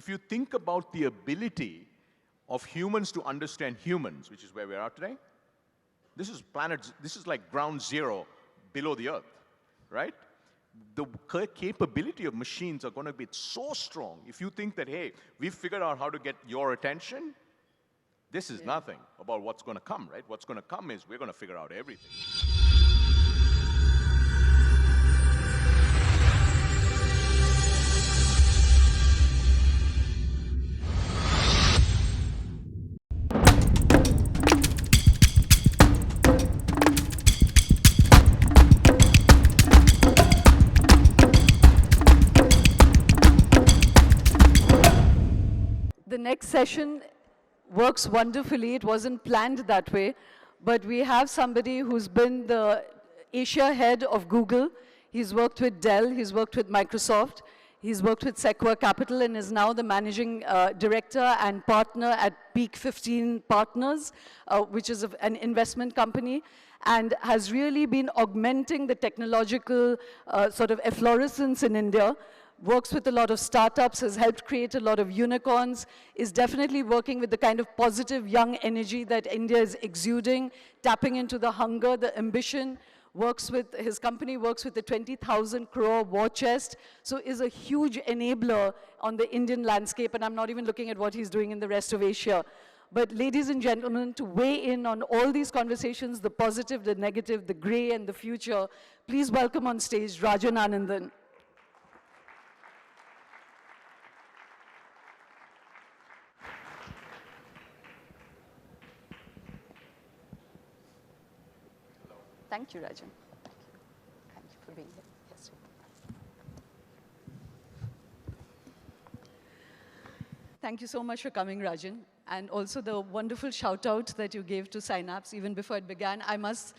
if you think about the ability of humans to understand humans, which is where we are today, this is like ground zero below the earth, right? The capability of machines are going to be so strong. If you think that, hey, we've figured out how to get your attention, this is nothing about what's going to come, right? What's going to come is we're going to figure out everything. The next session works wonderfully. It wasn't planned that way, but we have somebody who's been the Asia head of Google. He's worked with Dell, he's worked with Microsoft, he's worked with Sequoia Capital, and is now the managing director and partner at PeakXV Partners, which is an investment company, and has really been augmenting the technological sort of efflorescence in India. Works with a lot of startups, has helped create a lot of unicorns, is definitely working with the kind of positive young energy that India is exuding, tapping into the hunger, the ambition, his company works with the 20,000 crore war chest, so is a huge enabler on the Indian landscape, and I'm not even looking at what he's doing in the rest of Asia. But ladies and gentlemen, to weigh in on all these conversations, the positive, the negative, the gray, and the future, please welcome on stage Rajan Anandan. Thank you, Rajan. Thank you. Thank you for being here. Yes, sir. Thank you so much for coming, Rajan. And also the wonderful shout out that you gave to Synapse even before it began. I must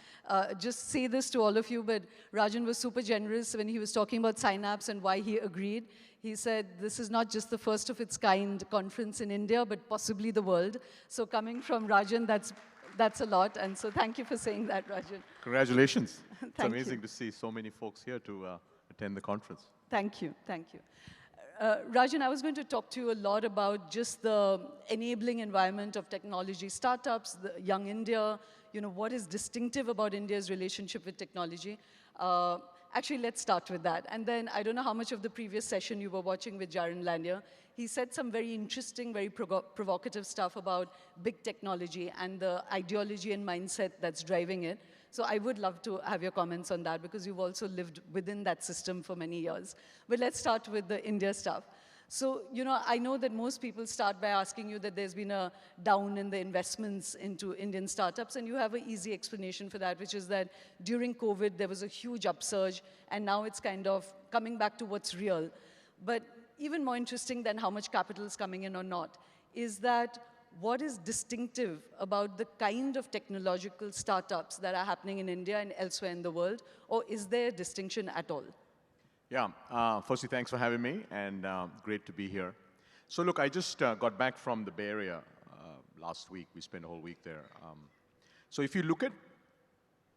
just say this to all of you, but Rajan was super generous when he was talking about Synapse and why he agreed. He said, this is not just the first of its kind conference in India, but possibly the world. So coming from Rajan, that's a lot, and so thank you for saying that, Rajan. Congratulations. It's amazing to see so many folks here to attend the conference. Thank you, thank you. Rajan, I was going to talk to you a lot about just the enabling environment of technology startups, the young India, what is distinctive about India's relationship with technology. Actually, let's start with that. And then, I don't know how much of the previous session you were watching with Jaron Lanier. He said some very interesting, very provocative stuff about big technology and the ideology and mindset that's driving it. So I would love to have your comments on that because you've also lived within that system for many years. But let's start with the India stuff. So, I know that most people start by asking you that there's been a down in the investments into Indian startups, and you have an easy explanation for that, which is that during COVID, there was a huge upsurge, and now it's kind of coming back to what's real. But even more interesting than how much capital is coming in or not, is that what is distinctive about the kind of technological startups that are happening in India and elsewhere in the world, or is there a distinction at all? Yeah, firstly, thanks for having me, and great to be here. So look, I just got back from the Bay Area last week. We spent a whole week there. So if you look at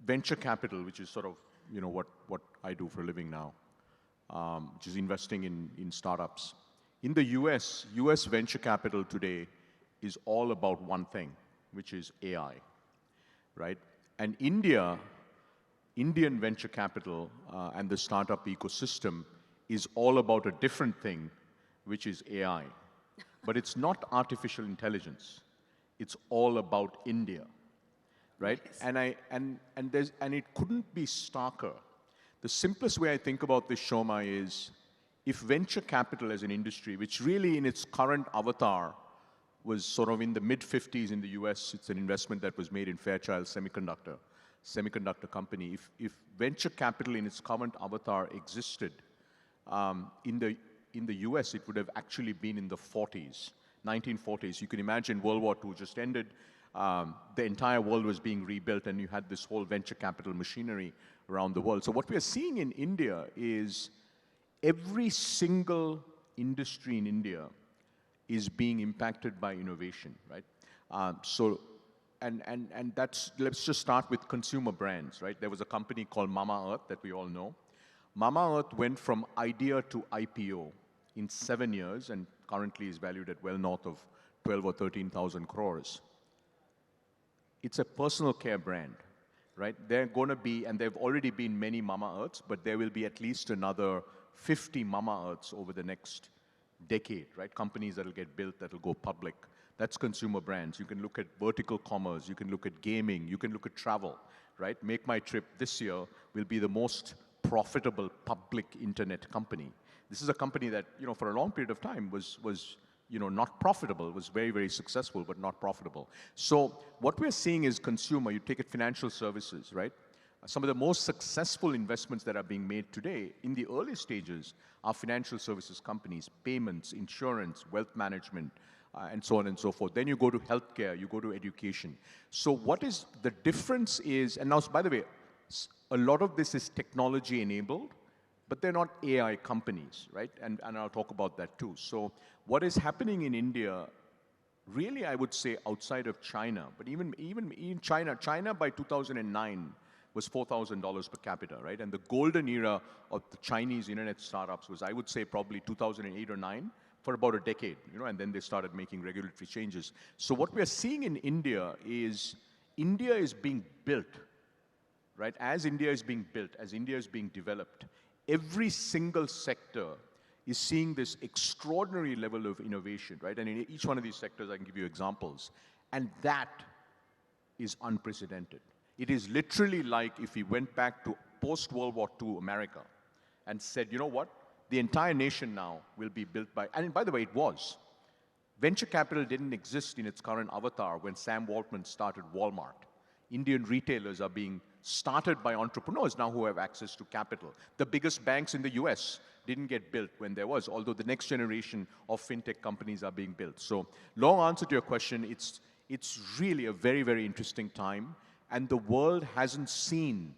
venture capital, which is sort of, what I do for a living now, which is investing in startups. In the US venture capital today is all about one thing, which is AI, right? And Indian venture capital and the startup ecosystem is all about a different thing, which is AI. But it's not artificial intelligence. It's all about India, right? Nice. And it couldn't be starker. The simplest way I think about this, Shoma, is if venture capital as an industry, which really in its current avatar was sort of in the mid-50s in the US, it's an investment that was made in Fairchild semiconductor company. If venture capital in its current avatar existed in the US, it would have actually been in the 1940s. You can imagine World War II just ended. The entire world was being rebuilt, and you had this whole venture capital machinery around the world. So what we are seeing in India is every single industry in India is being impacted by innovation, right? And that's, let's just start with consumer brands, right? There was a company called Mama Earth that we all know. Mama Earth went from idea to IPO in 7 years, and currently is valued at well north of 12 or 13,000 crores. It's a personal care brand, right? There are going to be, and there have already been many Mama Earths, but there will be at least another 50 Mama Earths over the next decade, right? Companies that will get built, that will go public. That's consumer brands. You can look at vertical commerce, you can look at gaming, you can look at travel, right? Make My Trip this year will be the most profitable public internet company. This is a company that, for a long period of time was not profitable, was very, very successful, but not profitable. So what we're seeing is consumer, you take it financial services, right? Some of the most successful investments that are being made today in the early stages are financial services companies, payments, insurance, wealth management, and so on and so forth. Then you go to healthcare, you go to education. So what is the difference is, and now, by the way, a lot of this is technology enabled, but they're not AI companies, right? And I'll talk about that too. So what is happening in India, really I would say outside of China, but even in China by 2009 was $4,000 per capita, right? And the golden era of the Chinese internet startups was, I would say, probably 2008 or 9 for about a decade, and then they started making regulatory changes. So what we're seeing in India is being built, right? As India is being built, as India is being developed, every single sector is seeing this extraordinary level of innovation, right? And in each one of these sectors, I can give you examples. And that is unprecedented. It is literally like if we went back to post-World War II America and said, you know what? The entire nation now will be built by, and by the way, it was. Venture capital didn't exist in its current avatar when Sam Altman started Walmart. Indian retailers are being started by entrepreneurs now who have access to capital. The biggest banks in the US didn't get built when there was, although the next generation of fintech companies are being built. So long answer to your question, it's really a very, very interesting time. And the world hasn't seen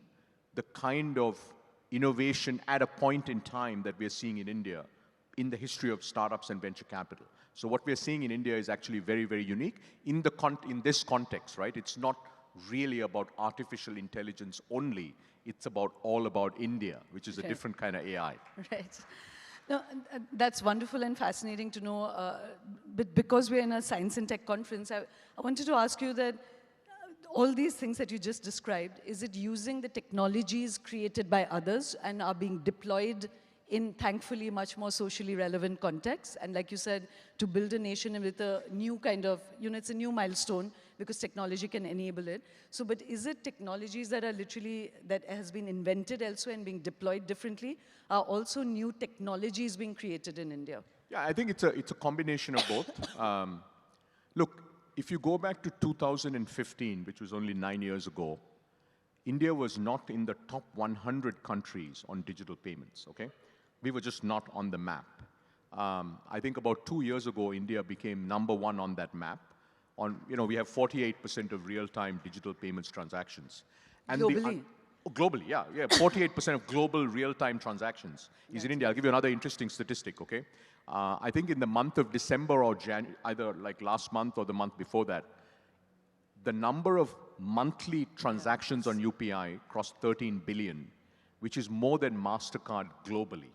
the kind of innovation at a point in time that we're seeing in India in the history of startups and venture capital. So what we're seeing in India is actually very, very unique in this context, right? It's not really about artificial intelligence only. It's all about India, which is a different kind of AI. Right. No, that's wonderful and fascinating to know. But because we're in a science and tech conference, I wanted to ask you that all these things that you just described, is it using the technologies created by others and are being deployed in, thankfully, much more socially relevant contexts? And like you said, to build a nation with a new kind of, it's a new milestone because technology can enable it. So, but is it technologies that are literally, that has been invented elsewhere and being deployed differently? Are also new technologies being created in India? Yeah, I think it's a combination of both. Look, if you go back to 2015, which was only 9 years ago, India was not in the top 100 countries on digital payments, okay? We were just not on the map. I think about 2 years ago, India became #1 on that map. We have 48% of real-time digital payments transactions. And globally? Globally, yeah. 48% of global real-time transactions is in India. I'll give you another interesting statistic, okay? I think in the month of December or January, either like last month or the month before that, the number of monthly transactions on UPI crossed 13 billion, which is more than MasterCard globally.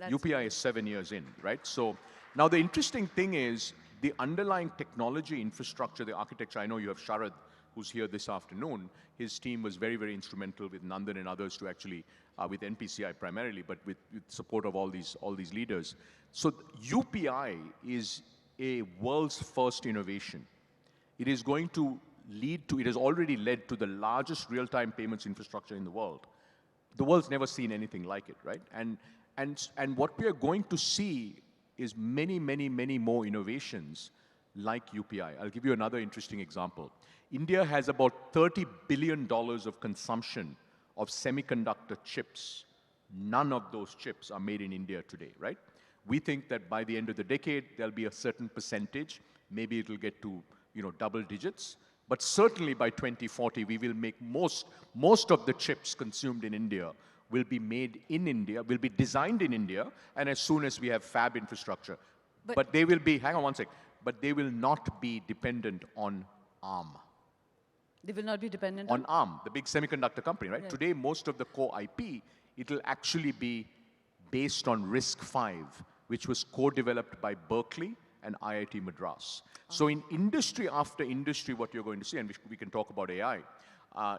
UPI is 7 years in, right? So now the interesting thing is the underlying technology infrastructure, the architecture. I know you have Sharad, who's here this afternoon. His team was very, very instrumental with Nandan and others to actually, with NPCI primarily, but with support of all these leaders. So UPI is a world's first innovation. It is going to it has already led to the largest real-time payments infrastructure in the world. The world's never seen anything like it, right? And what we are going to see is many, many, many more innovations like UPI. I'll give you another interesting example. India has about $30 billion of consumption of semiconductor chips. None of those chips are made in India today, right? We think that by the end of the decade, there'll be a certain percentage. Maybe it'll get to double digits. But certainly by 2040, we will make most of the chips consumed in India will be made in India, will be designed in India, and as soon as we have fab infrastructure. But they will be, hang on one sec, but they will not be dependent on ARM. They will not be dependent on ARM, the big semiconductor company, right? Today, most of the core IP, it'll actually be based on RISC-V, which was co-developed by Berkeley and IIT Madras. So in industry after industry, what you're going to see, and we can talk about AI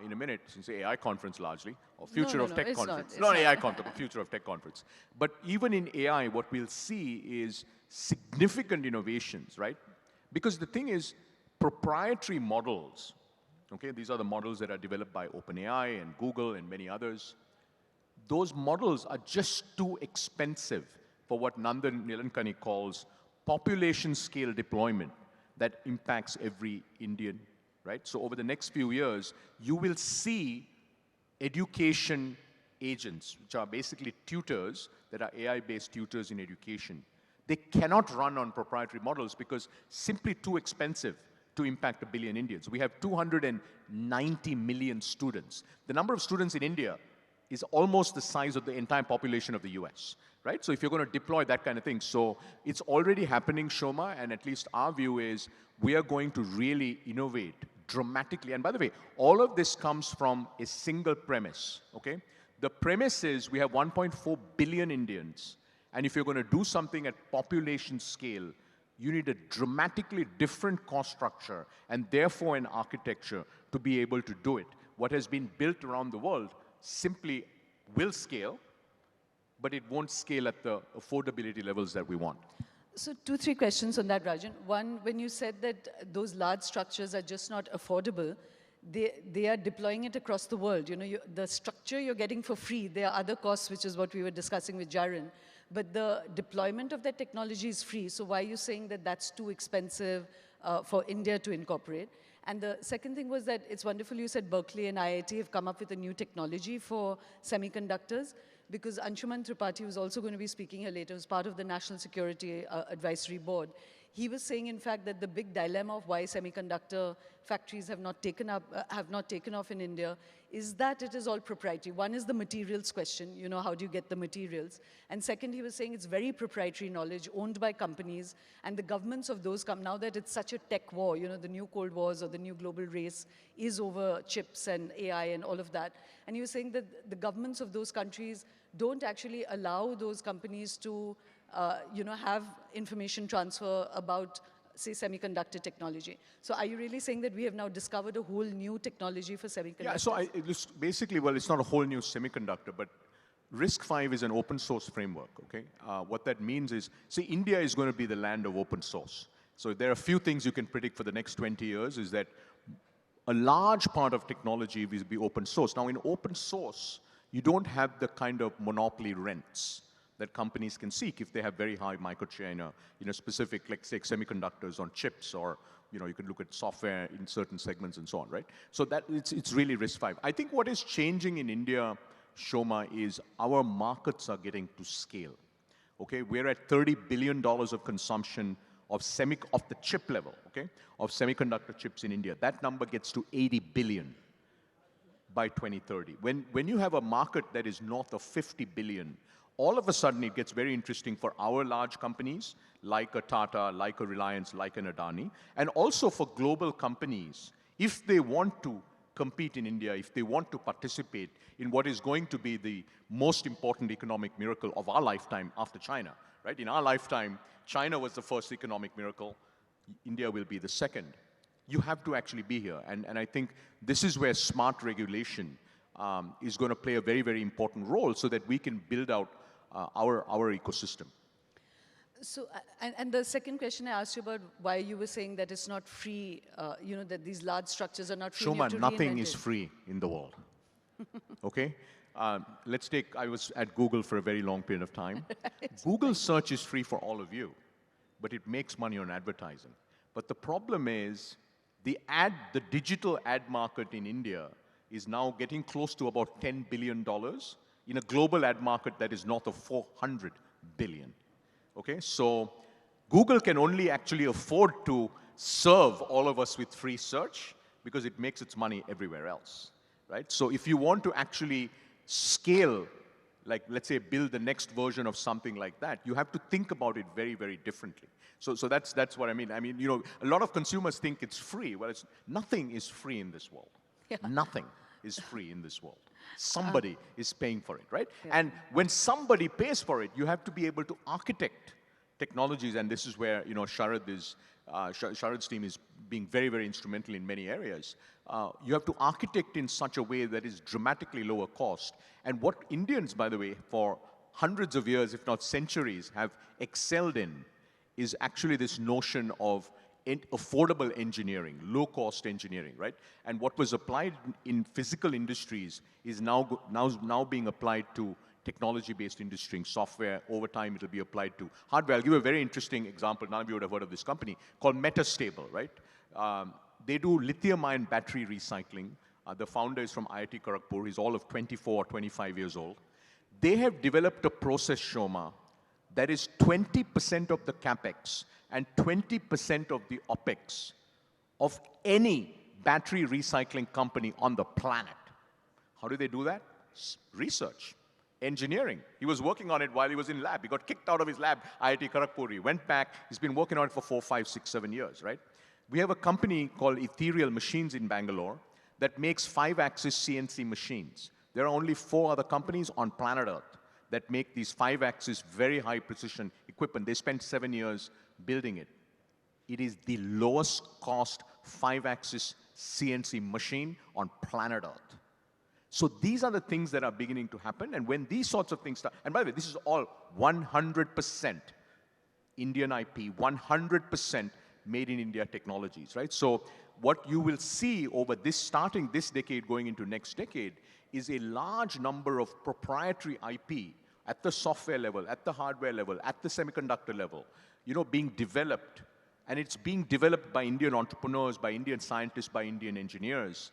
in a minute, since AI conference largely, or Future of Tech conference. Not AI conference, Future of Tech conference. But even in AI, what we'll see is significant innovations, right? Because the thing is, proprietary models, okay, these are the models that are developed by OpenAI and Google and many others. Those models are just too expensive for what Nandan Nilankani calls population scale deployment that impacts every Indian, right? So over the next few years, you will see education agents, which are basically tutors that are AI-based tutors in education. They cannot run on proprietary models because simply too expensive to impact 1 billion Indians. We have 290 million students. The number of students in India is almost the size of the entire population of the US, right? So if you're going to deploy that kind of thing, so it's already happening, Shoma, and at least our view is we are going to really innovate dramatically. And by the way, all of this comes from a single premise, okay? The premise is we have 1.4 billion Indians, and if you're going to do something at population scale, you need a dramatically different cost structure and therefore an architecture to be able to do it. What has been built around the world simply will scale, but it won't scale at the affordability levels that we want. So 2-3 questions on that, Rajan. One, when you said that those large structures are just not affordable, they are deploying it across the world. You know, the structure you're getting for free. There are other costs, which is what we were discussing with Jaron. But the deployment of that technology is free. So why are you saying that that's too expensive for India to incorporate? And the second thing was that it's wonderful you said Berkeley and IIT have come up with a new technology for semiconductors, because Anshuman Tripathi, who's also going to be speaking here later, who's part of the National Security Advisory Board, he was saying, in fact, that the big dilemma of why semiconductor factories have not taken off in India is that it is all proprietary. One is the materials question, you know, how do you get the materials? And second, he was saying it's very proprietary knowledge owned by companies, and the governments of those now that it's such a tech war, you know, the new Cold Wars or the new global race is over chips and AI and all of that. And he was saying that the governments of those countries don't actually allow those companies to you know, have information transfer about, say, semiconductor technology. So are you really saying that we have now discovered a whole new technology for semiconductors? Yeah, so basically, well, it's not a whole new semiconductor, but RISC-V is an open source framework, okay? What that means is, see, India is going to be the land of open source. So there are a few things you can predict for the next 20 years is that a large part of technology will be open source. Now, in open source, you don't have the kind of monopoly rents that companies can seek if they have very high market share in a specific, like say, semiconductors on chips, or you know, you can look at software in certain segments and so on, right? So that it's really RISC-V. I think what is changing in India, Shoma, is our markets are getting to scale. Okay, we're at $30 billion of consumption of the chip level, okay, of semiconductor chips in India. That number gets to 80 billion by 2030. When you have a market that is north of 50 billion, all of a sudden it gets very interesting for our large companies like a Tata, like a Reliance, like an Adani, and also for global companies, if they want to compete in India, if they want to participate in what is going to be the most important economic miracle of our lifetime after China, right? In our lifetime, China was the first economic miracle, India will be the second. You have to actually be here, and I think this is where smart regulation is going to play a very, very important role so that we can build out our ecosystem. So, and the second question I asked you about why you were saying that it's not free, you know, that these large structures are not free. Shoma, nothing is free in the world, okay? Let's take, I was at Google for a very long period of time. Google search is free for all of you, but it makes money on advertising. But the problem is, the digital ad market in India is now getting close to about $10 billion in a global ad market that is north of 400 billion. Okay, so Google can only actually afford to serve all of us with free search because it makes its money everywhere else, right? So if you want to actually scale, like let's say build the next version of something like that, you have to think about it very, very differently. So that's what I mean. I mean, you know, a lot of consumers think it's free. Well, nothing is free in this world. Yeah. Nothing is free in this world. Somebody is paying for it, right? Yeah. And when somebody pays for it, you have to be able to architect technologies, and this is where Sharad's team is being very, very instrumental in many areas. You have to architect in such a way that is dramatically lower cost. And what Indians, by the way, for hundreds of years, if not centuries, have excelled in is actually this notion of affordable engineering, low-cost engineering, right? And what was applied in physical industries is now being applied to technology-based industry, software. Over time, it'll be applied to hardware. I'll give a very interesting example. None of you would have heard of this company called Metastable, right? They do lithium-ion battery recycling. The founder is from IIT Kharagpur. He's all of 24 or 25 years old. They have developed a process, Shoma, that is 20% of the capex and 20% of the opex of any battery recycling company on the planet. How do they do that? Research, engineering. He was working on it while he was in lab. He got kicked out of his lab, IIT Kharagpur. He went back. He's been working on it for 4, 5, 6, 7 years, right? We have a company called Ethereal Machines in Bangalore that makes 5-axis CNC machines. There are only 4 other companies on planet Earth that make these 5-axis, very high precision equipment. They spent 7 years building it. It is the lowest cost 5-axis CNC machine on planet Earth. So these are the things that are beginning to happen. And when these sorts of things start, and by the way, this is all 100% Indian IP, 100% made in India technologies, right? So what you will see over this, starting this decade, going into next decade, is a large number of proprietary IP at the software level, at the hardware level, at the semiconductor level, being developed. And it's being developed by Indian entrepreneurs, by Indian scientists, by Indian engineers,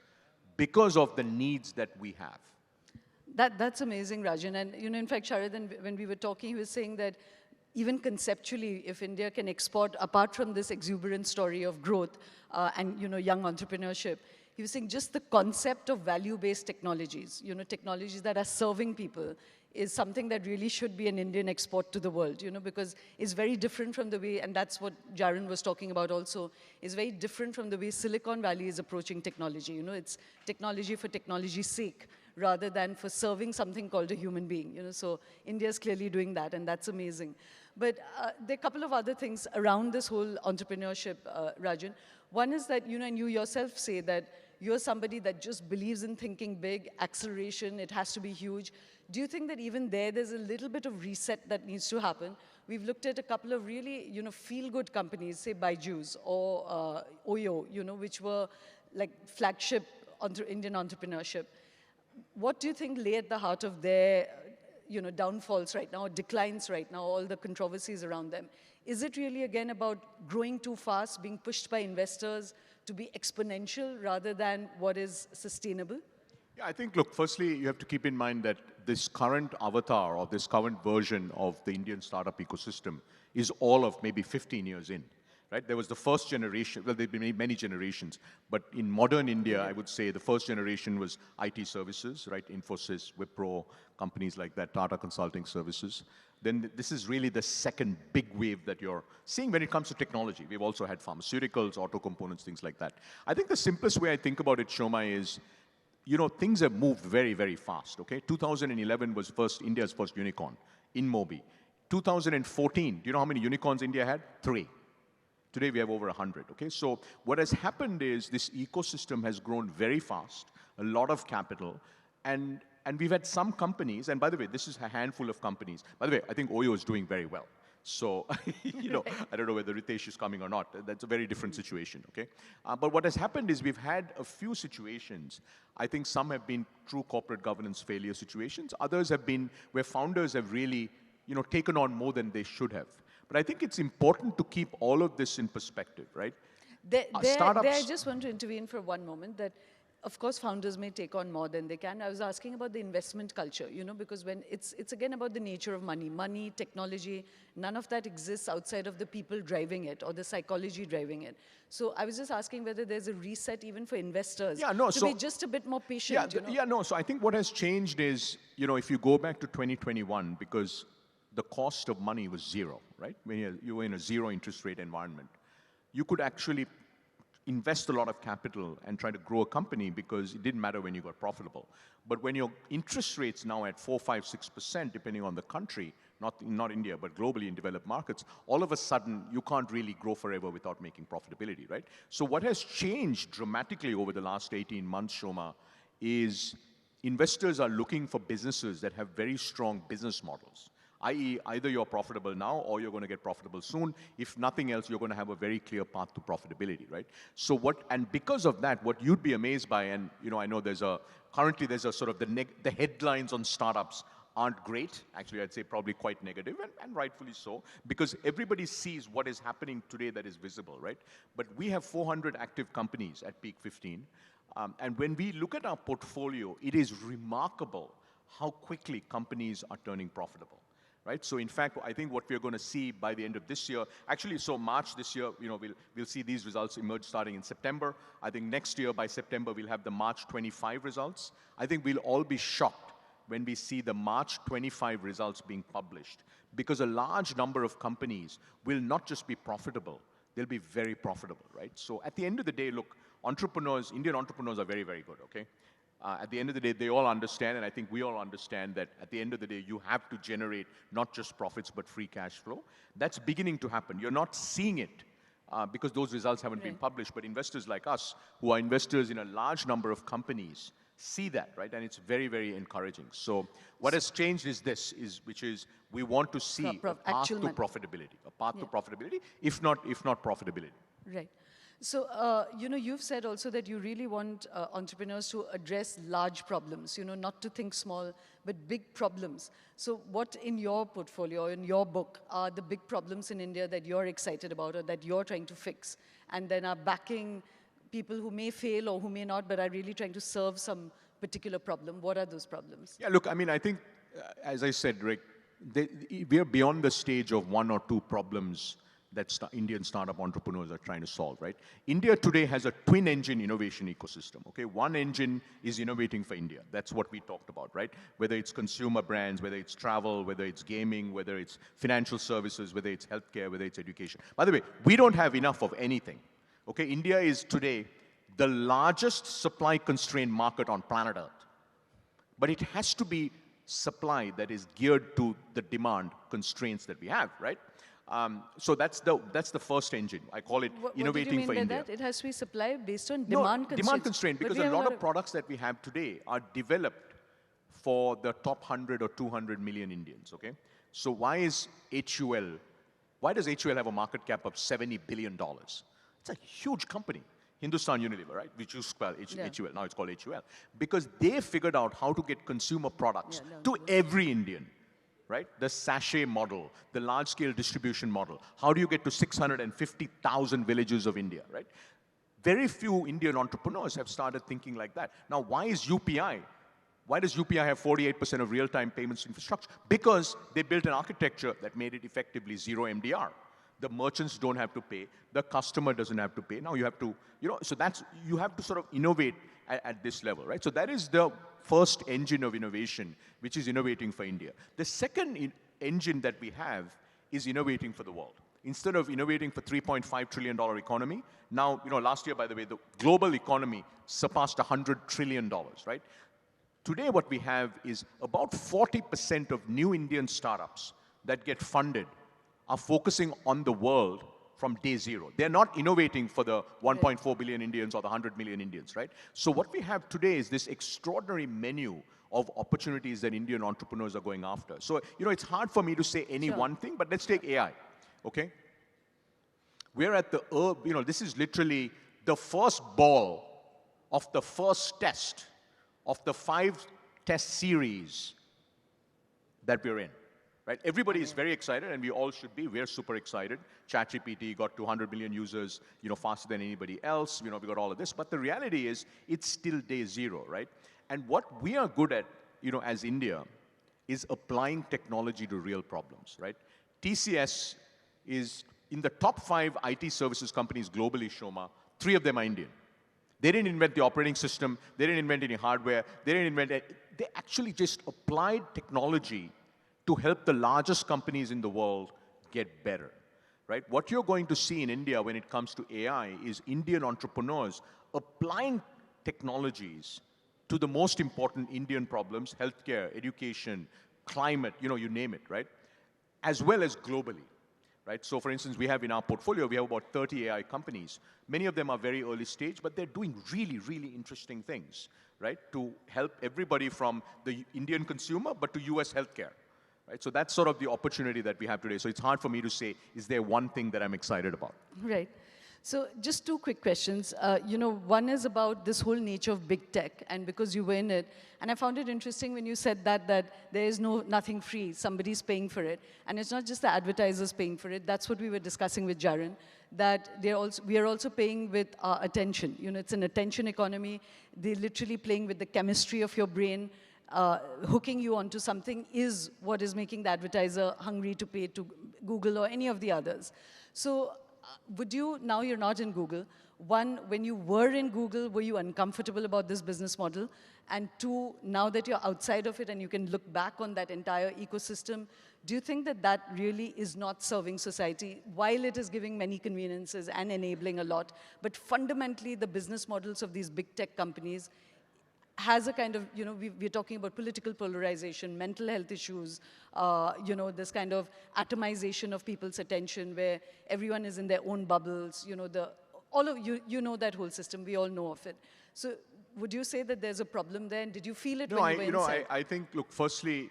because of the needs that we have. That's amazing, Rajan. And in fact, Sharad, when we were talking, he was saying that even conceptually, if India can export, apart from this exuberant story of growth and young entrepreneurship, he was saying just the concept of value-based technologies, technologies that are serving people, is something that really should be an Indian export to the world, because it's very different from the way, and that's what Jaron was talking about also, is very different from the way Silicon Valley is approaching technology. It's technology for technology's sake, rather than for serving something called a human being. So India's clearly doing that, and that's amazing. But there are a couple of other things around this whole entrepreneurship, Rajan. One is that, and you yourself say that you're somebody that just believes in thinking big, acceleration, it has to be huge. Do you think that even there's a little bit of reset that needs to happen? We've looked at a couple of really, feel-good companies, say Byju's or Oyo, which were like flagship Indian entrepreneurship. What do you think lay at the heart of their, downfalls right now, declines right now, all the controversies around them? Is it really, again, about growing too fast, being pushed by investors to be exponential rather than what is sustainable? Yeah, I think, look, firstly, you have to keep in mind that this current avatar or this current version of the Indian startup ecosystem is all of maybe 15 years in, right? There was the first generation, well, there have been many generations, but in modern India, I would say the first generation was IT services, right? Infosys, Wipro, companies like that, Tata Consulting Services. Then this is really the second big wave that you're seeing when it comes to technology. We've also had pharmaceuticals, auto components, things like that. I think the simplest way I think about it, Shoma, is things have moved very, very fast, okay? 2011 was India's first unicorn, InMobi. 2014, do you know how many unicorns India had? 3. Today we have over 100, okay? So what has happened is this ecosystem has grown very fast, a lot of capital, and we've had some companies, and by the way, this is a handful of companies. By the way, I think Oyo is doing very well. So, I don't know whether Ritesh is coming or not. That's a very different situation, okay? But what has happened is we've had a few situations. I think some have been true corporate governance failure situations. Others have been where founders have really, taken on more than they should have. But I think it's important to keep all of this in perspective, right? Startups. I just want to intervene for one moment that, of course, founders may take on more than they can. I was asking about the investment culture, because when it's again about the nature of money, technology, none of that exists outside of the people driving it or the psychology driving it. So I was just asking whether there's a reset even for investors to be just a bit more patient. So I think what has changed is, if you go back to 2021, because the cost of money was zero, right? When you were in a zero interest rate environment, you could actually invest a lot of capital and try to grow a company because it didn't matter when you got profitable. But when your interest rates now at 4, 5, 6%, depending on the country, not India, but globally in developed markets, all of a sudden you can't really grow forever without making profitability, right? So what has changed dramatically over the last 18 months, Shoma, is investors are looking for businesses that have very strong business models, i.e. either you're profitable now or you're going to get profitable soon. If nothing else, you're going to have a very clear path to profitability, right? So and because of that, what you'd be amazed by, and I know currently there's a sort of the headlines on startups aren't great. Actually, I'd say probably quite negative, and rightfully so, because everybody sees what is happening today that is visible, right? But we have 400 active companies at PeakXV. And when we look at our portfolio, it is remarkable how quickly companies are turning profitable. Right? So in fact, I think what we're going to see by the end of this year, actually, so March this year, we'll see these results emerge starting in September. I think next year, by September, we'll have the March 25 results. I think we'll all be shocked when we see the March 25 results being published, because a large number of companies will not just be profitable, they'll be very profitable, right? So at the end of the day, look, Indian entrepreneurs are very, very good, okay? At the end of the day, they all understand, and I think we all understand that at the end of the day, you have to generate not just profits, but free cash flow. That's beginning to happen. You're not seeing it because those results haven't been published, but investors like us, who are investors in a large number of companies, see that, right? And it's very, very encouraging. So what has changed is which is we want to see a path to profitability, if not profitability. Right. So, you've said also that you really want entrepreneurs to address large problems, not to think small, but big problems. So what in your portfolio, in your book, are the big problems in India that you're excited about or that you're trying to fix, and then are backing people who may fail or who may not, but are really trying to serve some particular problem? What are those problems? Yeah, look, I mean, I think, as I said, Rick, we are beyond the stage of one or two problems that Indian startup entrepreneurs are trying to solve, right? India today has a twin engine innovation ecosystem, okay? One engine is innovating for India. That's what we talked about, right? Whether it's consumer brands, whether it's travel, whether it's gaming, whether it's financial services, whether it's healthcare, whether it's education. By the way, we don't have enough of anything, okay? India is today the largest supply-constrained market on planet Earth. But it has to be supply that is geared to the demand constraints that we have, right? So that's the first engine. I call it innovating for India. What do you mean by that? It has to be supply based on demand constraints. Demand constraint, because a lot of products that we have today are developed for the top 100 or 200 million Indians, okay? So why does HUL have a market cap of $70 billion? It's a huge company. Hindustan Unilever, right? Which used to call HUL, now it's called HUL. Because they figured out how to get consumer products to every Indian. Right? The sachet model, the large-scale distribution model. How do you get to 650,000 villages of India, right? Very few Indian entrepreneurs have started thinking like that. Now, why does UPI have 48% of real-time payments infrastructure? Because they built an architecture that made it effectively zero MDR. The merchants don't have to pay. The customer doesn't have to pay. Now you have to, so you have to sort of innovate at this level, right? So that is the first engine of innovation, which is innovating for India. The second engine that we have is innovating for the world. Instead of innovating for $3.5 trillion economy, now, last year, by the way, the global economy surpassed $100 trillion, right? Today, what we have is about 40% of new Indian startups that get funded are focusing on the world from day zero. They're not innovating for the 1.4 billion Indians or the 100 million Indians, right? So what we have today is this extraordinary menu of opportunities that Indian entrepreneurs are going after. So, it's hard for me to say any one thing, but let's take AI, okay? We're at this is literally the first ball of the first test of the 5-test series that we're in. Right? Everybody is very excited, and we all should be. We're super excited. ChatGPT got 200 million users, faster than anybody else. We got all of this. But the reality is, it's still day zero, right? And what we are good at, as India, is applying technology to real problems, right? TCS is in the top 5 IT services companies globally, Shoma. 3 of them are Indian. They didn't invent the operating system. They didn't invent any hardware. They actually just applied technology to help the largest companies in the world get better. right? What you're going to see in India when it comes to AI is Indian entrepreneurs applying technologies to the most important Indian problems, healthcare, education, climate, you name it, right? As well as globally, right? So for instance, we have in our portfolio, we have about 30 AI companies. Many of them are very early stage, but they're doing really, really interesting things, right? To help everybody from the Indian consumer, but to US healthcare, right? So that's sort of the opportunity that we have today. So it's hard for me to say, is there one thing that I'm excited about? Right. So just two quick questions. One is about this whole nature of big tech, and because you were in it, and I found it interesting when you said that there is nothing free, somebody's paying for it, and it's not just the advertisers paying for it. That's what we were discussing with Jaran, that we are also paying with our attention. It's an attention economy. They're literally playing with the chemistry of your brain. Hooking you onto something is what is making the advertiser hungry to pay to Google or any of the others. So would you, now you're not in Google, one, when you were in Google, were you uncomfortable about this business model? And two, now that you're outside of it and you can look back on that entire ecosystem, do you think that that really is not serving society, while it is giving many conveniences and enabling a lot, but fundamentally the business models of these big tech companies has a kind of, we're talking about political polarization, mental health issues, this kind of atomization of people's attention where everyone is in their own bubbles, all of you know that whole system, we all know of it. So would you say that there's a problem there, and did you feel it when you were inside? I think, look, firstly,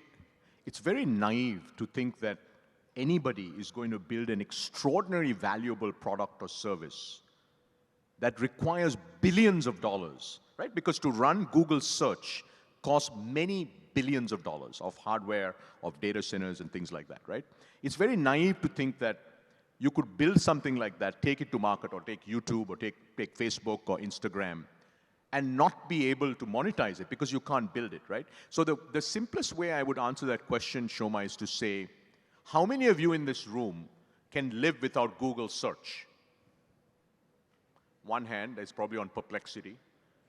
it's very naive to think that anybody is going to build an extraordinary valuable product or service that requires billions of dollars, right? Because to run Google search costs many billions of dollars of hardware, of data centers and things like that, right? It's very naive to think that you could build something like that, take it to market, or take YouTube, or take Facebook or Instagram, and not be able to monetize it because you can't build it, right? So the simplest way I would answer that question, Shoma, is to say, how many of you in this room can live without Google search? One hand is probably on perplexity,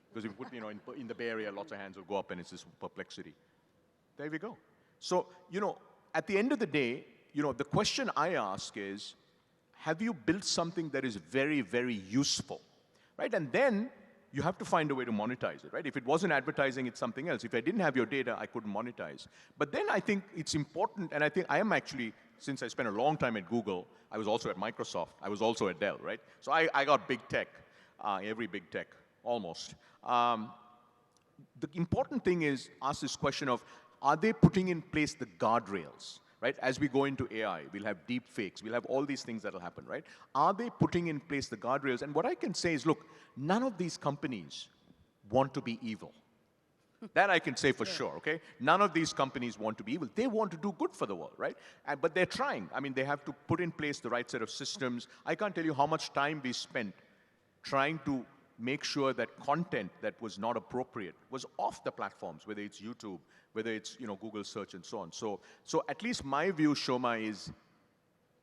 because if you put, in the Bay Area, lots of hands will go up and it's just perplexity. There we go. So, at the end of the day, the question I ask is, have you built something that is very, very useful, right? And then you have to find a way to monetize it, right? If it wasn't advertising, it's something else. If I didn't have your data, I couldn't monetize. But then I think it's important, and I think I am actually, since I spent a long time at Google, I was also at Microsoft, I was also at Dell, right? So I got big tech, every big tech, almost. The important thing is, ask this question of, are they putting in place the guardrails, right? As we go into AI, we'll have deep fakes, we'll have all these things that'll happen, right? Are they putting in place the guardrails? And what I can say is, look, none of these companies want to be evil. That I can say for sure, okay? None of these companies want to be evil. They want to do good for the world, right? But they're trying. I mean, they have to put in place the right set of systems. I can't tell you how much time we spent trying to make sure that content that was not appropriate was off the platforms, whether it's YouTube, whether it's Google search and so on. So at least my view, Shoma, is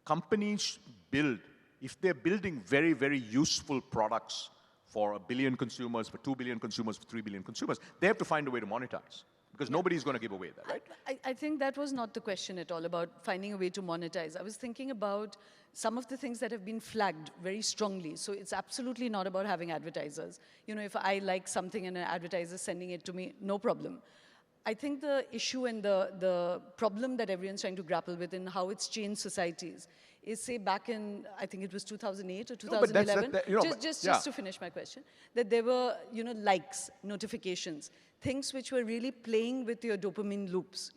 companies build, if they're building very, very useful products for 1 billion consumers, for 2 billion consumers, for 3 billion consumers, they have to find a way to monetize. Because nobody's going to give away that, right? I think that was not the question at all about finding a way to monetize. I was thinking about some of the things that have been flagged very strongly. So it's absolutely not about having advertisers. If I like something and an advertiser is sending it to me, no problem. I think the issue and the problem that everyone's trying to grapple with in how it's changed societies is, say, back in, I think it was 2008 or 2011, just to finish my question, that there were, likes, notifications, things which were really playing with your dopamine loops,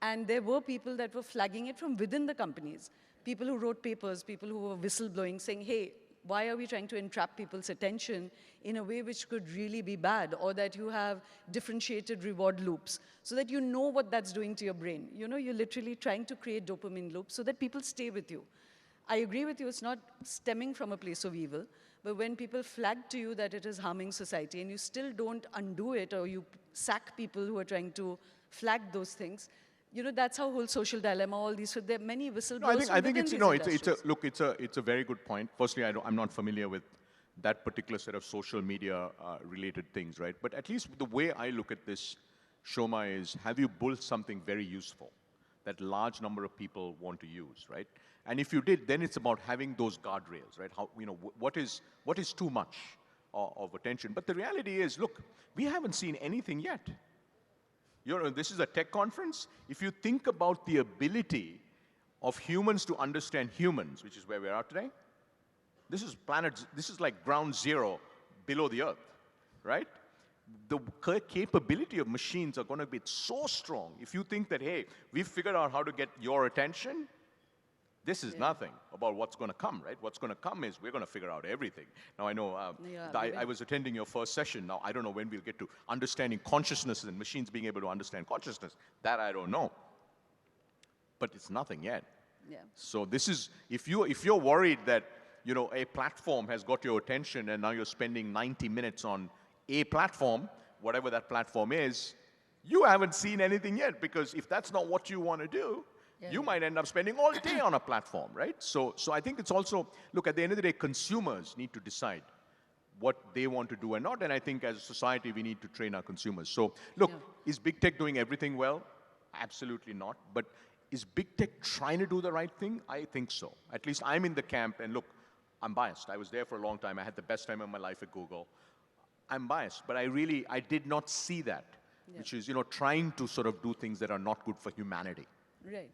and there were people that were flagging it from within the companies, people who wrote papers, people who were whistleblowing, saying, hey, why are we trying to entrap people's attention in a way which could really be bad, or that you have differentiated reward loops so that you know what that's doing to your brain. You're literally trying to create dopamine loops so that people stay with you. I agree with you, it's not stemming from a place of evil, but when people flag to you that it is harming society and you still don't undo it, or you sack people who are trying to flag those things, that's how whole social dilemma, all these, so there are many whistleblowers. I think it's a very good point. Firstly, I'm not familiar with that particular set of social media related things, right? But at least the way I look at this, Shoma, is have you built something very useful that large number of people want to use, right? And if you did, then it's about having those guardrails, right? How, you know, what is too much of attention? But the reality is, look, we haven't seen anything yet. You know, this is a tech conference. If you think about the ability of humans to understand humans, which is where we are today, this is like ground zero below the earth, right? The capability of machines are going to be so strong. If you think that, hey, we've figured out how to get your attention, this is nothing about what's going to come, right? What's going to come is we're going to figure out everything. Now, I know I was attending your first session. Now, I don't know when we'll get to understanding consciousness and machines being able to understand consciousness. That I don't know. But it's nothing yet. Yeah. So this is, if you're worried that, you know, a platform has got your attention and now you're spending 90 minutes on a platform, whatever that platform is, you haven't seen anything yet, because if that's not what you want to do, you might end up spending all day on a platform, right? So I think it's also, look, at the end of the day, consumers need to decide what they want to do and not, and I think as a society, we need to train our consumers. So look, is big tech doing everything well? Absolutely not. But is big tech trying to do the right thing? I think so. At least I'm in the camp, and look, I'm biased. I was there for a long time. I had the best time of my life at Google. I'm biased, but I did not see that, which is, you know, trying to sort of do things that are not good for humanity. Right.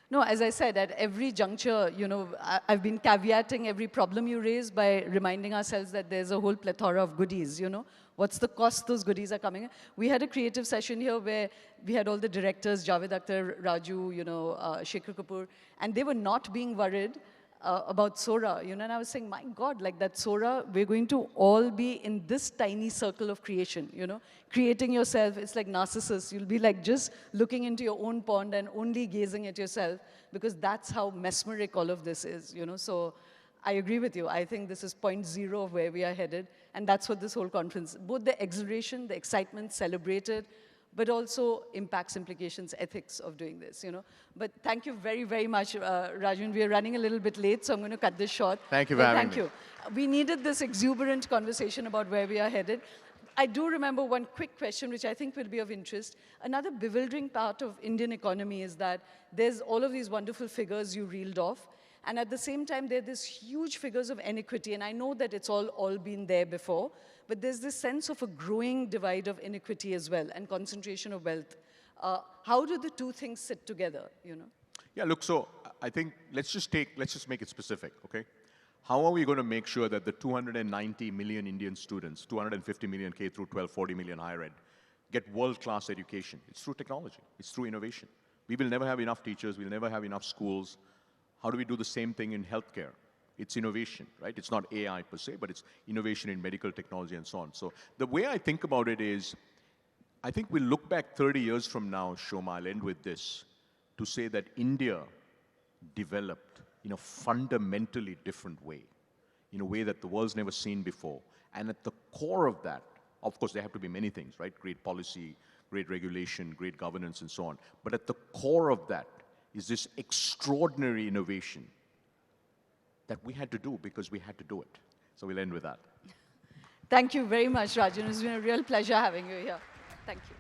No, as I said, at every juncture, you know, I've been caveating every problem you raise by reminding ourselves that there's a whole plethora of goodies, you know. What's the cost those goodies are coming in? We had a creative session here where we had all the directors, Javed Akhtar, Raju, you know, Shekhar Kapoor, and they were not being worried about Sora, you know, and I was saying, my God, like that Sora, we're going to all be in this tiny circle of creation, you know, creating yourself. It's like Narcissus. You'll be like just looking into your own pond and only gazing at yourself, because that's how mesmeric all of this is, you know. So I agree with you. I think this is point zero of where we are headed, and that's what this whole conference, both the exhilaration, the excitement, celebrated, but also impacts, implications, ethics of doing this, you know. But thank you very, very much, Rajan. We are running a little bit late, so I'm going to cut this short. Thank you for having me. Thank you. We needed this exuberant conversation about where we are headed. I do remember one quick question, which I think will be of interest. Another bewildering part of Indian economy is that there's all of these wonderful figures you reeled off, and at the same time, there are these huge figures of inequity, and I know that it's all been there before, but there's this sense of a growing divide of inequity as well, and concentration of wealth. How do the two things sit together, you know? Yeah, look, so I think let's just make it specific, okay? How are we going to make sure that the 290 million Indian students, 250 million K through 12, 40 million higher ed, get world-class education? It's through technology. It's through innovation. We will never have enough teachers. We'll never have enough schools. How do we do the same thing in healthcare? It's innovation, right? It's not AI per se, but it's innovation in medical technology and so on. So the way I think about it is, I think we'll look back 30 years from now, Shoma, I'll end with this, to say that India developed in a fundamentally different way, in a way that the world's never seen before. And at the core of that, of course, there have to be many things, right? Great policy, great regulation, great governance, and so on. But at the core of that is this extraordinary innovation that we had to do because we had to do it. So we'll end with that. Thank you very much, Rajan. It's been a real pleasure having you here. Thank you.